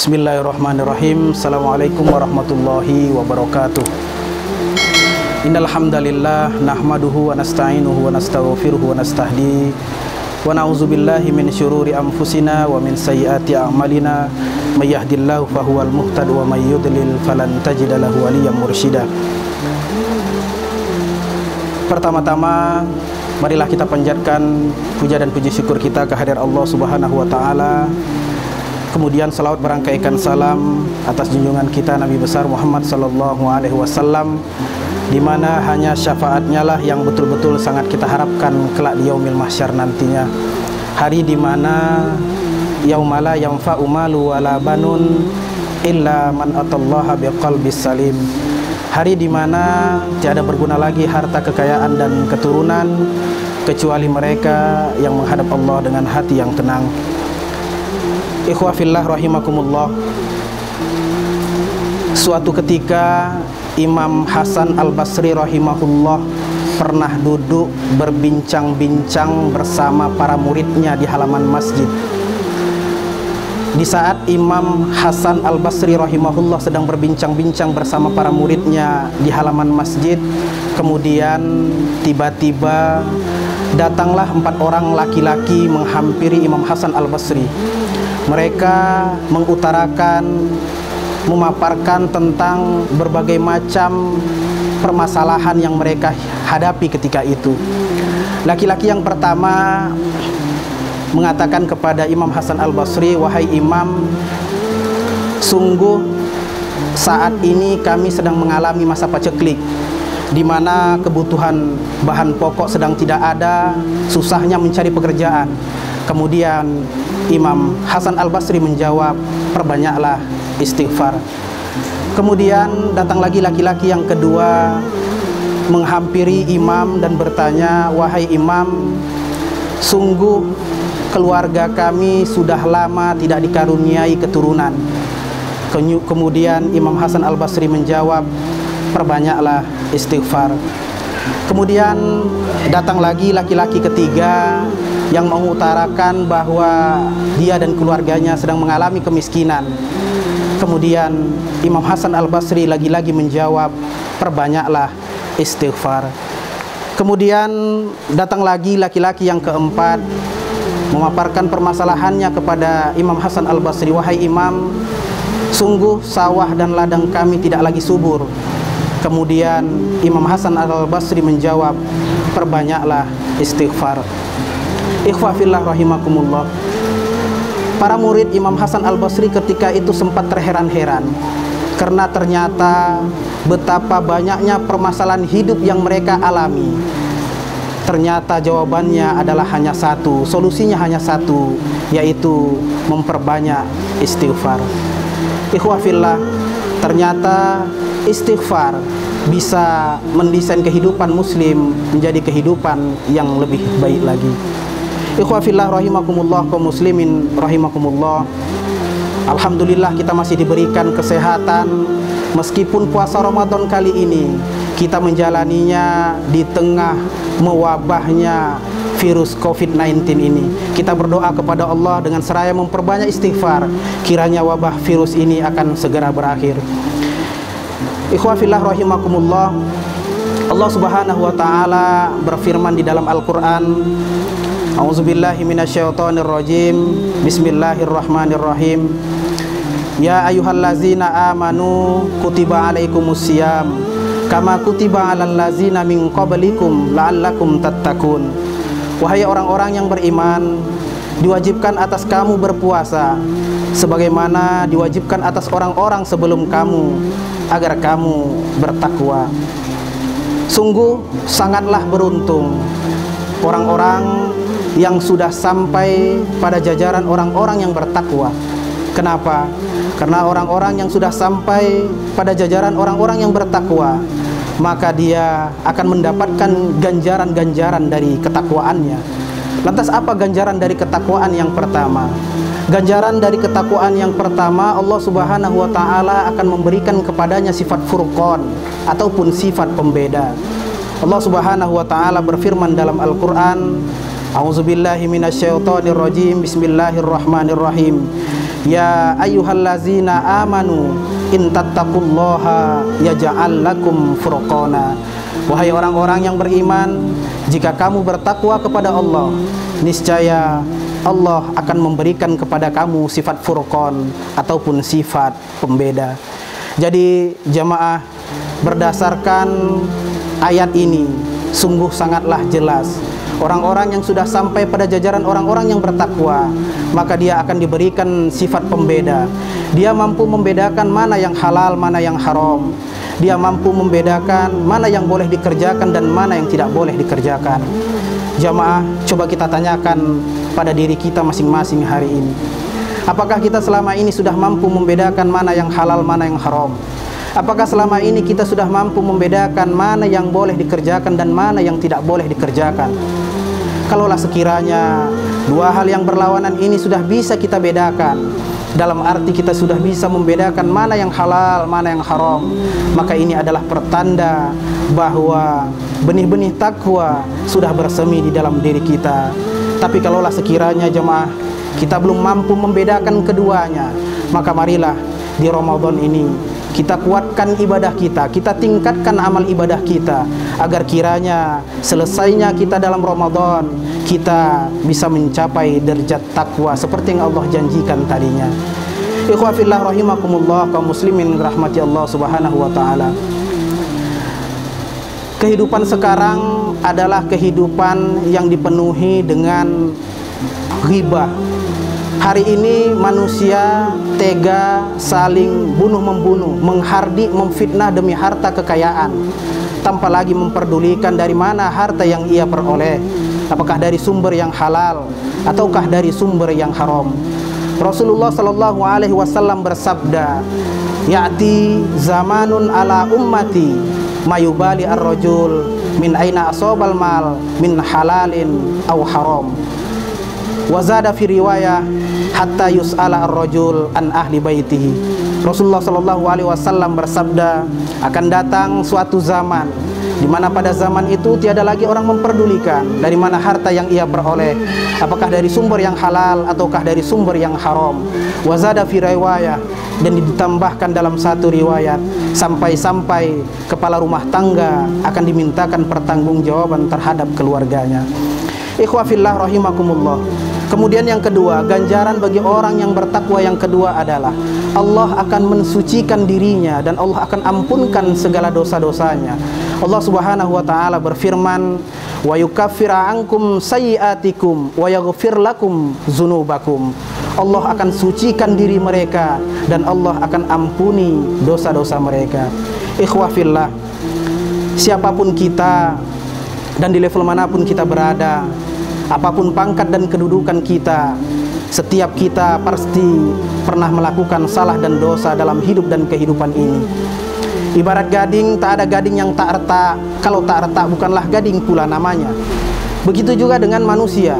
Bismillahirrahmanirrahim. Assalamualaikum warahmatullahi wabarakatuh. Innal hamdalillah nahmaduhu wa nasta'inuhu wa nastaghfiruhu wa nastahdi wa na'udzubillahi min syururi anfusina wa min sayyiati a'malina may yahdihillahu fahuwal muhtadi wa may yudlil falan tajida lahu waliyyan mursyida. Pertama-tama marilah kita panjatkan puja dan puji syukur kita kehadirat Allah Subhanahu wa taala. Kemudian salawat berangkaikan salam atas junjungan kita Nabi besar Muhammad sallallahu alaihi wasallam, di mana hanya syafaatnya lah yang betul-betul sangat kita harapkan kelak di yaumil mahsyar nantinya. Hari di mana yaumala yanfa'u malu wala banun illa man atallaha biqalbis salim. Hari di mana tiada berguna lagi harta, kekayaan dan keturunan kecuali mereka yang menghadap Allah dengan hati yang tenang. Ikhwah fillah rahimakumullah. Suatu ketika Imam Hasan Al-Basri rahimahullah pernah duduk berbincang-bincang bersama para muridnya di halaman masjid. Di saat Imam Hasan Al-Basri rahimahullah sedang berbincang-bincang bersama para muridnya di halaman masjid, kemudian tiba-tiba datanglah 4 orang laki-laki menghampiri Imam Hasan Al-Basri. Mereka mengutarakan, memaparkan tentang berbagai macam permasalahan yang mereka hadapi ketika itu. Laki-laki yang pertama mengatakan kepada Imam Hasan Al-Basri, "Wahai Imam, sungguh saat ini kami sedang mengalami masa paceklik, di mana kebutuhan bahan pokok sedang tidak ada, susahnya mencari pekerjaan." Kemudian Imam Hasan Al-Basri menjawab, "Perbanyaklah istighfar." Kemudian datang lagi laki-laki yang kedua menghampiri imam dan bertanya, "Wahai Imam, sungguh keluarga kami sudah lama tidak dikaruniai keturunan." Kemudian Imam Hasan Al-Basri menjawab, "Perbanyaklah istighfar." Kemudian datang lagi laki-laki ketiga yang mengutarakan bahwa dia dan keluarganya sedang mengalami kemiskinan. Kemudian Imam Hasan Al-Basri lagi-lagi menjawab, "Perbanyaklah istighfar." Kemudian datang lagi laki-laki yang keempat memaparkan permasalahannya kepada Imam Hasan Al-Basri, "Wahai Imam, sungguh sawah dan ladang kami tidak lagi subur." Kemudian Imam Hasan Al-Basri menjawab, "Perbanyaklah istighfar." Ikhwah fillah rahimakumullah. Para murid Imam Hasan Al-Basri ketika itu sempat terheran-heran karena ternyata betapa banyaknya permasalahan hidup yang mereka alami. Ternyata jawabannya adalah hanya satu, solusinya hanya satu, yaitu memperbanyak istighfar. Ikhwah fillah, ternyata istighfar bisa mendesain kehidupan muslim menjadi kehidupan yang lebih baik lagi. Ikhwah fillah rahimakumullah, kaum muslimin rahimakumullah. Alhamdulillah kita masih diberikan kesehatan. Meskipun puasa Ramadan kali ini kita menjalaninya di tengah mewabahnya virus COVID-19 ini, kita berdoa kepada Allah dengan seraya memperbanyak istighfar, kiranya wabah virus ini akan segera berakhir. Ikhwah fillah rahimakumullah. Allah Subhanahu wa taala berfirman di dalam Al-Qur'an, "A'udzubillahi minasyaitonirrajim. Bismillahirrahmanirrahim. Ya ayyuhallazina amanu kutiba alaikumusiyam kama kutiba alal ladzina min qablikum la'allakum tattaqun." Wahai orang-orang yang beriman, diwajibkan atas kamu berpuasa sebagaimana diwajibkan atas orang-orang sebelum kamu agar kamu bertakwa. Sungguh sangatlah beruntung orang-orang yang sudah sampai pada jajaran orang-orang yang bertakwa. Kenapa? Karena orang-orang yang sudah sampai pada jajaran orang-orang yang bertakwa, maka dia akan mendapatkan ganjaran-ganjaran dari ketakwaannya. Lantas apa ganjaran dari ketakwaan yang pertama? Ganjaran dari ketakwaan yang pertama, Allah Subhanahu wa taala akan memberikan kepadanya sifat furqan ataupun sifat pembeda. Allah Subhanahu wa taala berfirman dalam Al-Qur'an, A'udzubillahi minasyaitonirrajim. Bismillahirrahmanirrahim. Ya ayyuhallazina amanu in tattaqullaha yaj'al lakum furqana. Wahai orang-orang yang beriman, jika kamu bertakwa kepada Allah, niscaya Allah akan memberikan kepada kamu sifat furqan ataupun sifat pembeda. Jadi jamaah, berdasarkan ayat ini sungguh sangatlah jelas, orang-orang yang sudah sampai pada jajaran orang-orang yang bertakwa, maka dia akan diberikan sifat pembeda. Dia mampu membedakan mana yang halal, mana yang haram. Dia mampu membedakan mana yang boleh dikerjakan dan mana yang tidak boleh dikerjakan. Jamaah, coba kita tanyakan pada diri kita masing-masing hari ini. Apakah kita selama ini sudah mampu membedakan mana yang halal, mana yang haram? Apakah selama ini kita sudah mampu membedakan mana yang boleh dikerjakan dan mana yang tidak boleh dikerjakan? Kalaulah sekiranya dua hal yang berlawanan ini sudah bisa kita bedakan, dalam arti kita sudah bisa membedakan mana yang halal, mana yang haram, maka ini adalah pertanda bahwa benih-benih takwa sudah bersemi di dalam diri kita. Tapi kalaulah sekiranya jemaah kita belum mampu membedakan keduanya, maka marilah di Ramadan ini kita kuatkan ibadah kita, kita tingkatkan amal ibadah kita, agar kiranya selesainya kita dalam Ramadan, kita bisa mencapai derajat takwa seperti yang Allah janjikan tadinya. Ikhwa fillah rahimakumullah, kaum muslimin rahmati Allah subhanahu wa ta'ala. Kehidupan sekarang adalah kehidupan yang dipenuhi dengan ghibah. Hari ini manusia tega saling bunuh-membunuh, menghardik, memfitnah demi harta kekayaan, tanpa lagi memperdulikan dari mana harta yang ia peroleh, apakah dari sumber yang halal ataukah dari sumber yang haram. Rasulullah sallallahu alaihi wasallam bersabda, "Ya'ti zamanun ala ummati mayubali ar-rajul min aina asobal mal min halalin aw haram." Wazada fi riwayah hatta yus'ala ar-rajul an ahli baitihi. Rasulullah sallallahu alaihi wasallam bersabda, akan datang suatu zaman di mana pada zaman itu tiada lagi orang memperdulikan dari mana harta yang ia peroleh, apakah dari sumber yang halal ataukah dari sumber yang haram. Wazada fi riwayah, dan ditambahkan dalam satu riwayat, sampai-sampai kepala rumah tangga akan dimintakan pertanggungjawaban terhadap keluarganya. Ikhwa fillah rahimakumullah. Kemudian yang kedua, ganjaran bagi orang yang bertakwa yang kedua adalah Allah akan mensucikan dirinya dan Allah akan ampunkan segala dosa-dosanya. Allah Subhanahu wa taala berfirman, "Wa yukaffir ankum sayyi'atikum wa yaghfir lakum dzunubakum." Allah akan sucikan diri mereka dan Allah akan ampuni dosa-dosa mereka. Ikhwah fillah, siapapun kita dan di level manapun kita berada, apapun pangkat dan kedudukan kita, setiap kita pasti pernah melakukan salah dan dosa dalam hidup dan kehidupan ini. Ibarat gading, tak ada gading yang tak retak. Kalau tak retak bukanlah gading pula namanya. Begitu juga dengan manusia.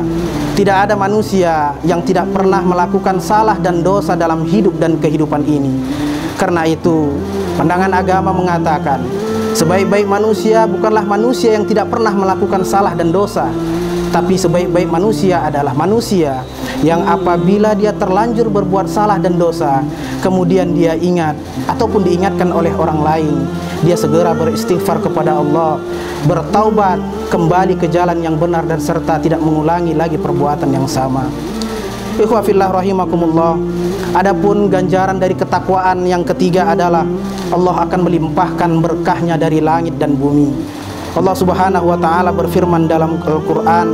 Tidak ada manusia yang tidak pernah melakukan salah dan dosa dalam hidup dan kehidupan ini. Karena itu, pandangan agama mengatakan, sebaik-baik manusia bukanlah manusia yang tidak pernah melakukan salah dan dosa, tapi sebaik-baik manusia adalah manusia yang apabila dia terlanjur berbuat salah dan dosa, kemudian dia ingat ataupun diingatkan oleh orang lain, dia segera beristighfar kepada Allah, bertaubat, kembali ke jalan yang benar dan serta tidak mengulangi lagi perbuatan yang sama. Ikhwa fillah rahimakumullah. Adapun ganjaran dari ketakwaan yang ketiga adalah Allah akan melimpahkan berkahnya dari langit dan bumi. Allah Subhanahu wa taala berfirman dalam Al-Qur'an,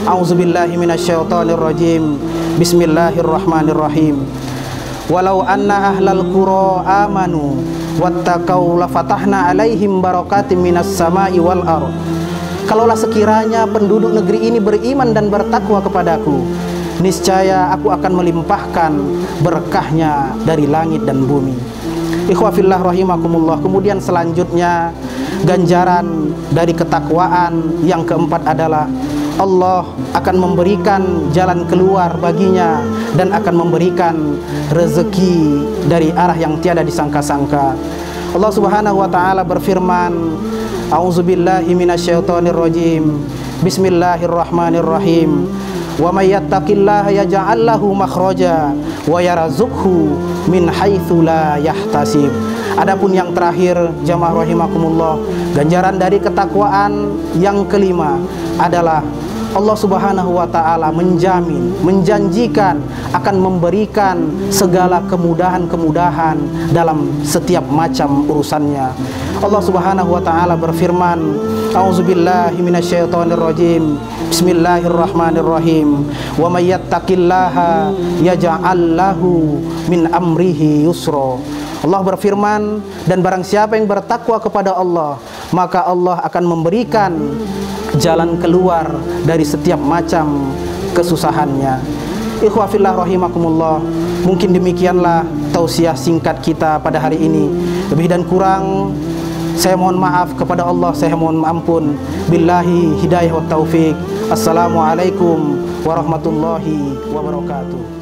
"A'udzubillahi minasyaitonirrajim. Bismillahirrahmanirrahim. Walau anna ahlal qura amanu wattaqau lafatahna 'alaihim barakatim minas sama'i wal ardh." Kalaulah sekiranya penduduk negeri ini beriman dan bertakwa kepadaku, niscaya aku akan melimpahkan berkahnya dari langit dan bumi. Ikhwa fillah rahimakumullah. Kemudian selanjutnya, ganjaran dari ketakwaan yang keempat adalah Allah akan memberikan jalan keluar baginya dan akan memberikan rezeki dari arah yang tiada disangka-sangka. Allah Subhanahu wa taala berfirman, "A'udzubillahi minasyaitonirrajim. Bismillahirrahmanirrahim. Wa may yattaqillaha yaj'al lahu makhraja wa yarzuqhu min haitsu la yahtasib. Adapun yang terakhir, jamaah rahimakumullah, ganjaran dari ketakwaan yang kelima adalah Allah Subhanahu wa ta'ala menjamin, menjanjikan akan memberikan segala kemudahan-kemudahan dalam setiap macam urusannya. Allah Subhanahu wa ta'ala berfirman, A'udzubillahi minasyaitonirrajim. Bismillahirrahmanirrahim. Wa may yattaqillaha yaj'al lahu min amrihi yusra. Allah berfirman, dan barang siapa yang bertakwa kepada Allah, maka Allah akan memberikan jalan keluar dari setiap macam kesusahannya. Ikhwah fillah rahimakumullah, mungkin demikianlah tausiah singkat kita pada hari ini. Lebih dan kurang saya mohon maaf kepada Allah, saya mohon ampun. Billahi hidayah wa taufik. Assalamualaikum warahmatullahi wabarakatuh.